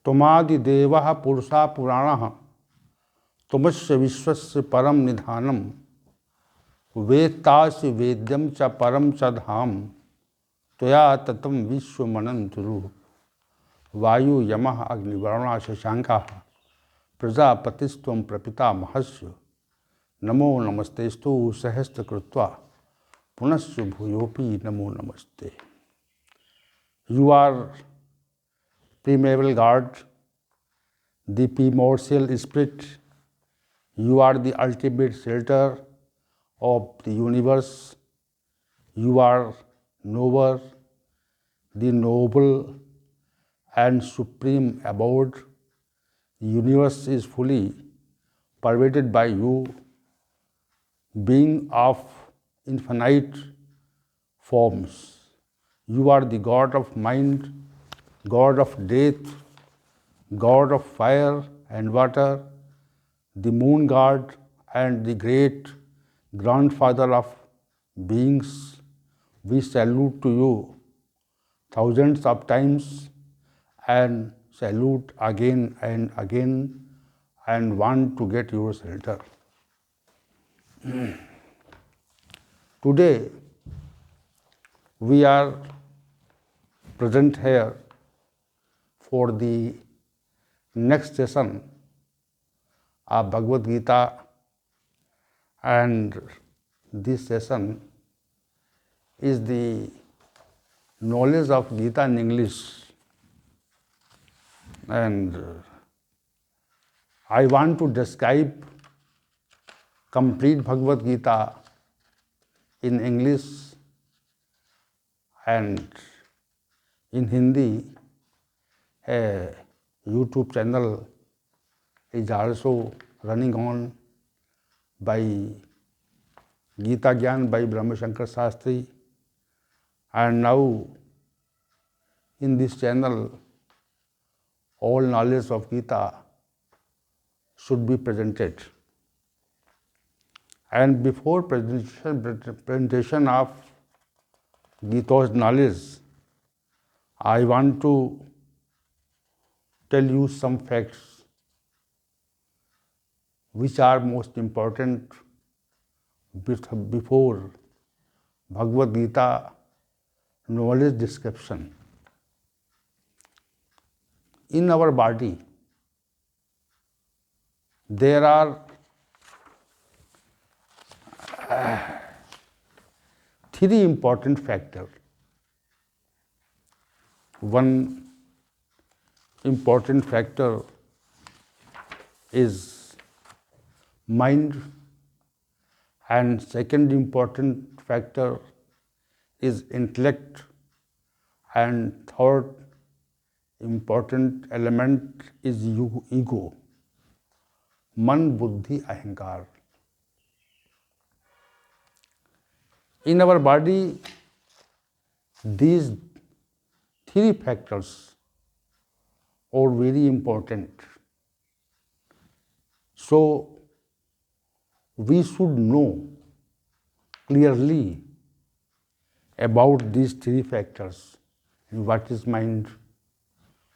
तुमादिदेवः पुरुषा पुराणः तुमस्य विश्वस्य परम निधानम वेत्तासि वेद्यम च परम च धाम त्वया ततं विश्वमनन्तुरु वायु यमः अग्निवरुणः शशाङ्काः प्रजापतिस्त्वं प्रपितामहस्य नमो नमस्तेस्तु सहस्रकृत्वा पुनश्च भूयोऽपि नमो नमस्ते. You are primeval God, the primordial spirit. You are the ultimate shelter of the universe. You are knower, the noble and supreme abode. The universe is fully pervaded by you, being of infinite forms. You are the God of mind, God of death, God of fire and water, the moon god and the great grandfather of beings. We salute to you thousands of times and salute again and again and want to get your shelter. Today, we are present here for the next session of Bhagavad Gita, and this session is the knowledge of Gita in English, and I want to describe complete Bhagavad Gita in English and in Hindi. A YouTube channel is also running on by Gita Gyan by Brahma Shankar Shastri, and now in this channel all knowledge of Gita should be presented. And before presentation of Gita's knowledge, I want to tell you some facts which are most important before Bhagavad Gita knowledge description. In our body, there are three important factors. One important factor is mind, and second important factor is intellect, and third important element is ego, man, buddhi, ahankar. In our body, these three factors are very important. So, we should know clearly about these three factors. What is mind,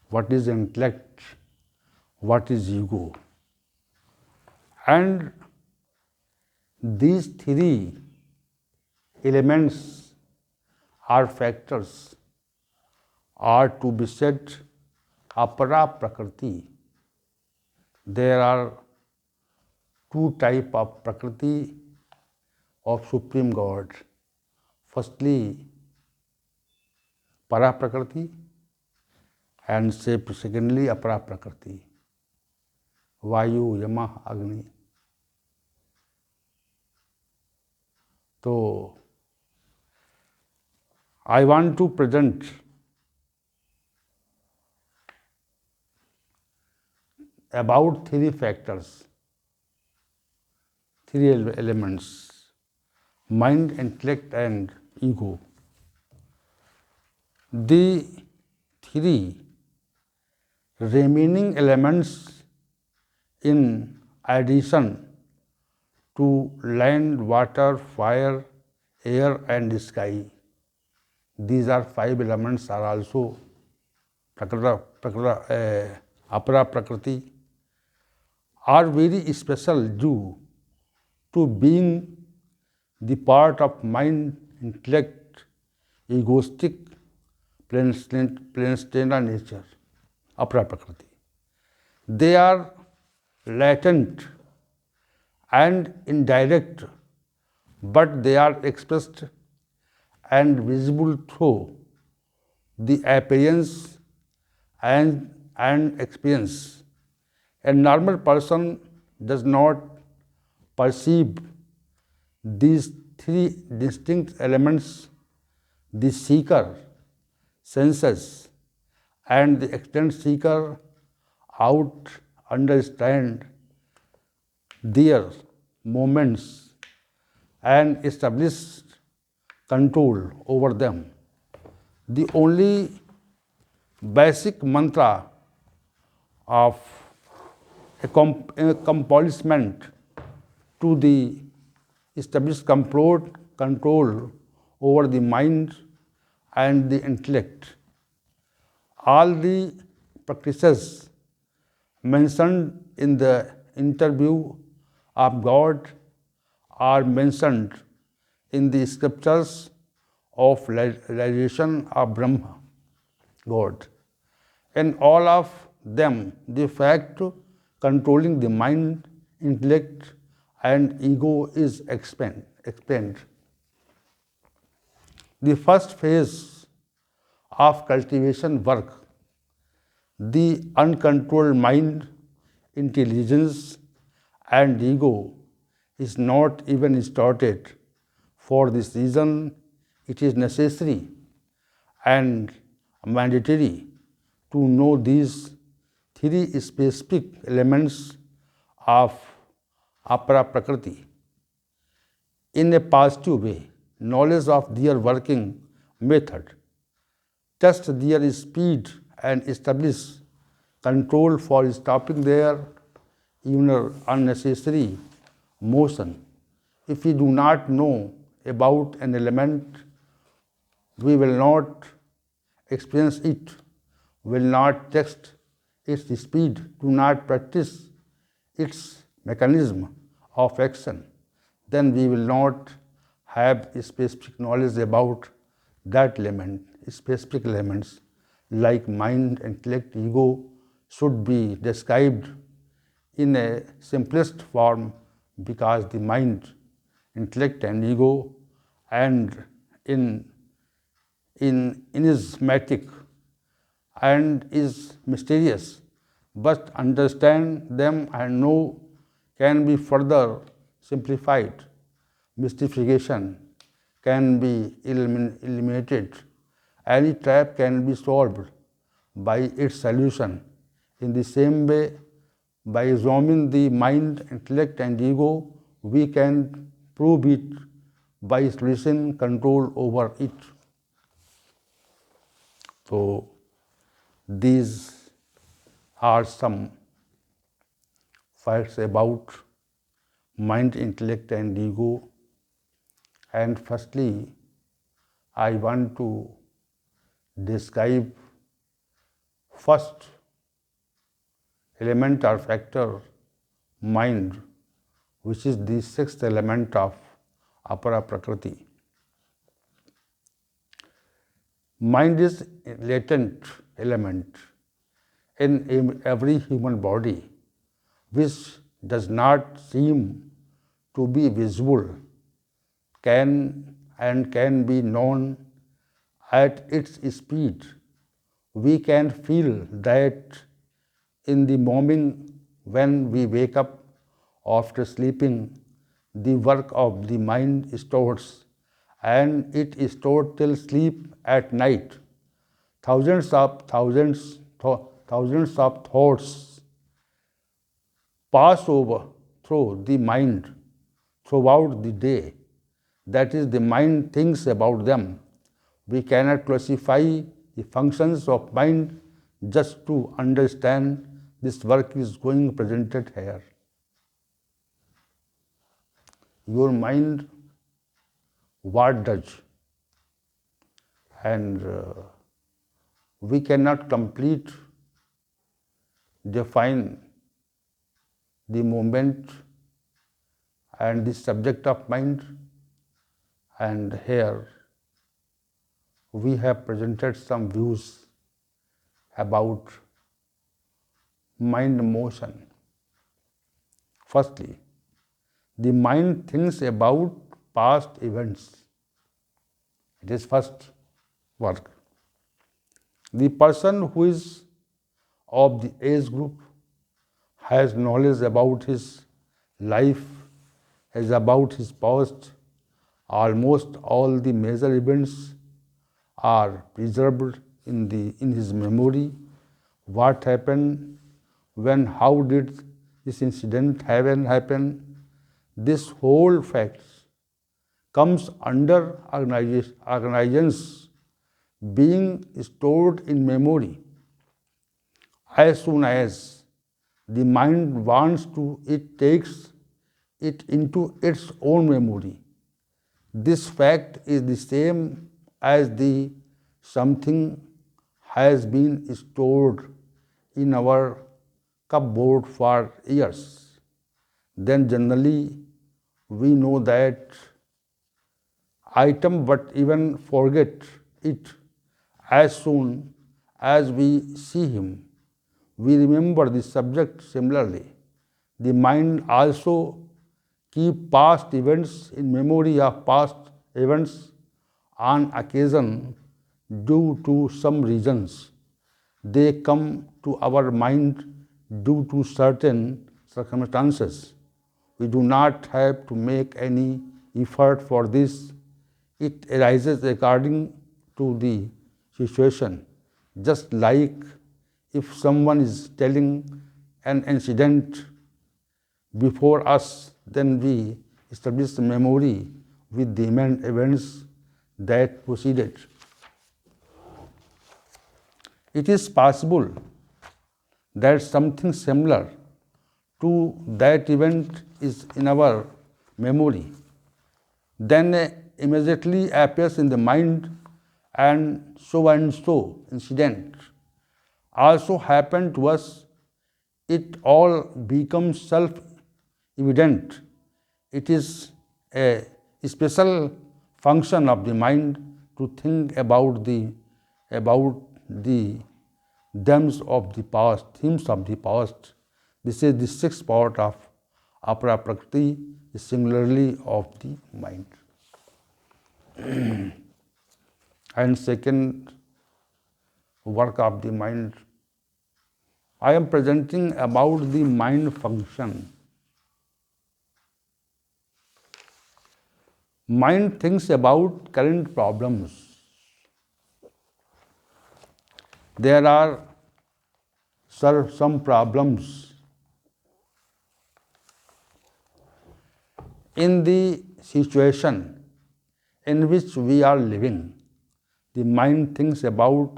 what is intellect, what is ego. And these three elements or factors are to be said apara prakriti. There are two types of prakriti of Supreme God. Firstly, para prakriti, and secondly, apara prakriti. Vayu, Yama, Agni. So, I want to present about three factors, three elements: mind, intellect, and ego. The three remaining elements in addition to land, water, fire, air, and sky. These are five elements are also Apara Prakriti, are very special due to being the part of mind, intellect, egoistic, planetary nature, Apara Prakriti. They are latent and indirect, but they are expressed and visible through the appearance and experience. A normal person does not perceive these three distinct elements: the seeker, senses, and the extended seeker out understand their moments and establish control over them. The only basic mantra of accomplishment to the established control over the mind and the intellect. All the practices mentioned in the interview of God are mentioned in the scriptures of realization of Brahma, God. In all of them, the fact controlling the mind, intellect, and ego is explained. The first phase of cultivation work, the uncontrolled mind, intelligence, and ego is not even started. For this reason, it is necessary and mandatory to know these three specific elements of Apara Prakriti in a positive way. Knowledge of their working method, test their speed, and establish control for stopping their unnecessary motion. If we do not know about an element, we will not experience it, will not test its speed, do not practice its mechanism of action, then we will not have specific knowledge about that element. Specific elements like mind, intellect, ego should be described in a simplest form because the mind, intellect, and ego and in enigmatic and is mysterious, but understand them and know can be further simplified. Mystification can be eliminated. Any trap can be solved by its solution. In the same way, by examining the mind, intellect, and ego, we can prove it by establishing control over it. So, these are some facts about mind, intellect, and ego. And firstly, I want to describe first element or factor, mind, which is the sixth element of Apara Prakriti. Mind is a latent element in every human body which does not seem to be visible, can be known at its speed. We can feel that in the moment when we wake up after sleeping, the work of the mind starts, and it is stored till sleep at night. Thousands of thoughts pass over through the mind throughout the day. That is, the mind thinks about them. We cannot classify the functions of mind just to understand this work is going presented here. Your mind, what does? And we cannot complete define the moment and the subject of mind, and here we have presented some views about mind motion. Firstly, the mind thinks about past events. It is first work. The person who is of the age group has knowledge about his life, has about his past. Almost all the major events are preserved in his memory. What happened, when, how did this incident happen? This whole facts comes under organizations being stored in memory. As soon as the mind wants to, it takes it into its own memory. This fact is the same as the something has been stored in our cupboard for years. Then generally we know that item but even forget it as soon as we see him. We remember the subject similarly. The mind also keep past events in memory of past events on occasion due to some reasons. They come to our mind due to certain circumstances. We do not have to make any effort for this. It arises according to the situation. Just like if someone is telling an incident before us, then we establish the memory with the events that preceded. It is possible that something similar to that event is in our memory, then immediately appears in the mind, and so incident also happened to us. It all becomes self-evident. It is a special function of the mind to think about the themes of the past. This is the sixth part of apara prakriti, singularly of the mind. And second work of the mind, I am presenting about the mind function. Mind thinks about current problems. There are some problems in the situation in which we are living. The mind thinks about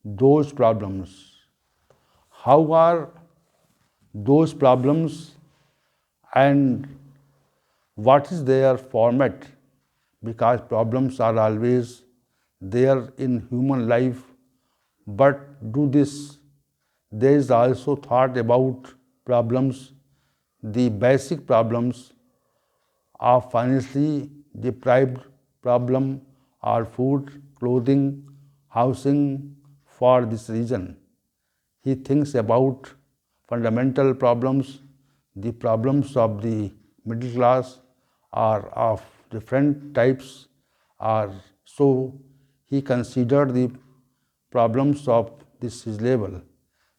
those problems. How are those problems and what is their format? Because problems are always there in human life, but there is also thought about problems. The basic problems are financially deprived problem are food, clothing, housing. For this reason, he thinks about fundamental problems. The problems of the middle class are of different types, so he considered the problems of this level.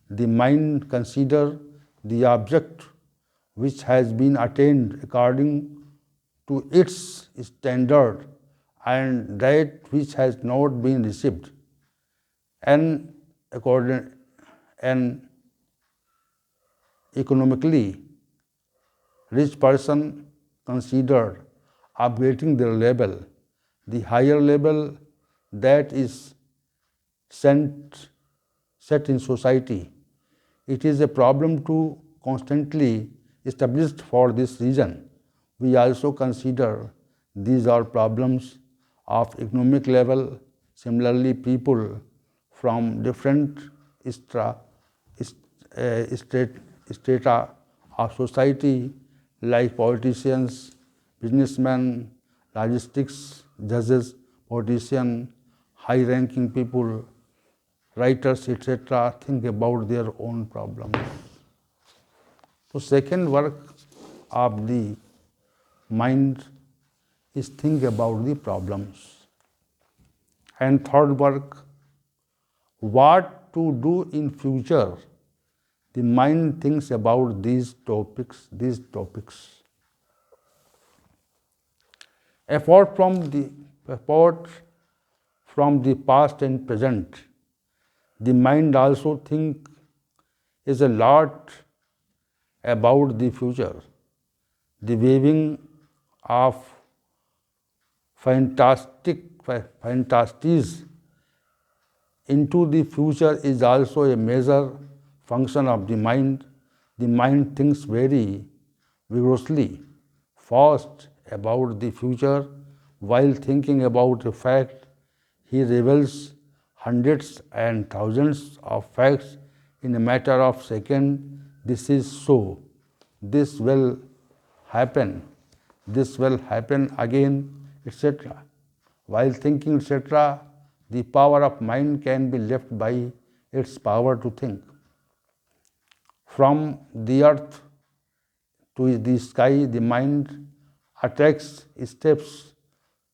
The mind considers the object which has been attained according to its standard and that which has not been received. An economically rich person considered upgrading their level. The higher level that is set in society. It is a problem to constantly established. For this reason, we also consider these are problems of economic level. Similarly, people from different strata of society like politicians, businessmen, logistics, judges, politicians, high-ranking people, writers, etc. think about their own problems. So second work of the mind is think about the problems. And third work, what to do in future. The mind thinks about these topics. Apart from the past and present, the mind also think is a lot about the future. The weaving of fantasies into the future is also a major function of the mind. The mind thinks very vigorously, fast about the future. While thinking about a fact, he reveals hundreds and thousands of facts in a matter of seconds. This is so. This will happen. This will happen again, etc. While thinking, etc., the power of mind can be left by its power to think. From the earth to the sky, the mind attacks steps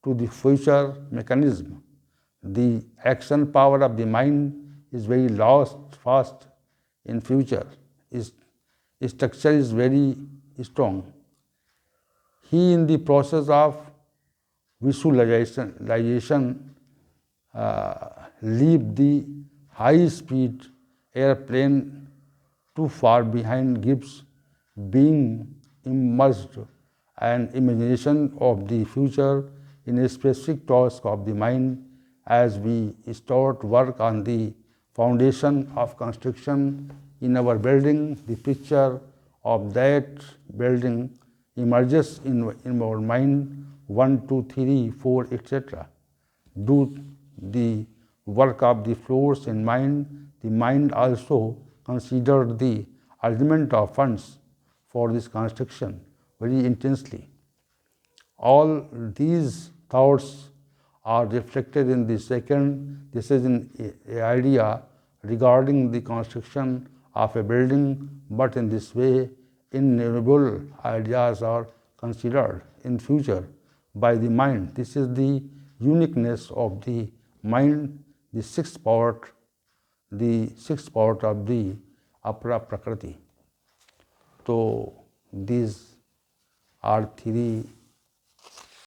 to the future mechanism. The action power of the mind is very fast in future. Its structure is very strong. He, in the process of visualization, leave the high-speed airplane too far behind, gives being immersed and imagination of the future in a specific task of the mind. As we start work on the foundation of construction in our building, the picture of that building emerges in our mind, 1, 2, 3, 4, etc. Do the work of the floors in mind. The mind also considered the arrangement of funds for this construction very intensely. All these thoughts are reflected in the second. This is an idea regarding the construction of a building, but in this way, innumerable ideas are considered in future by the mind. This is the uniqueness of the mind, the sixth part of the Apara Prakriti. So these are three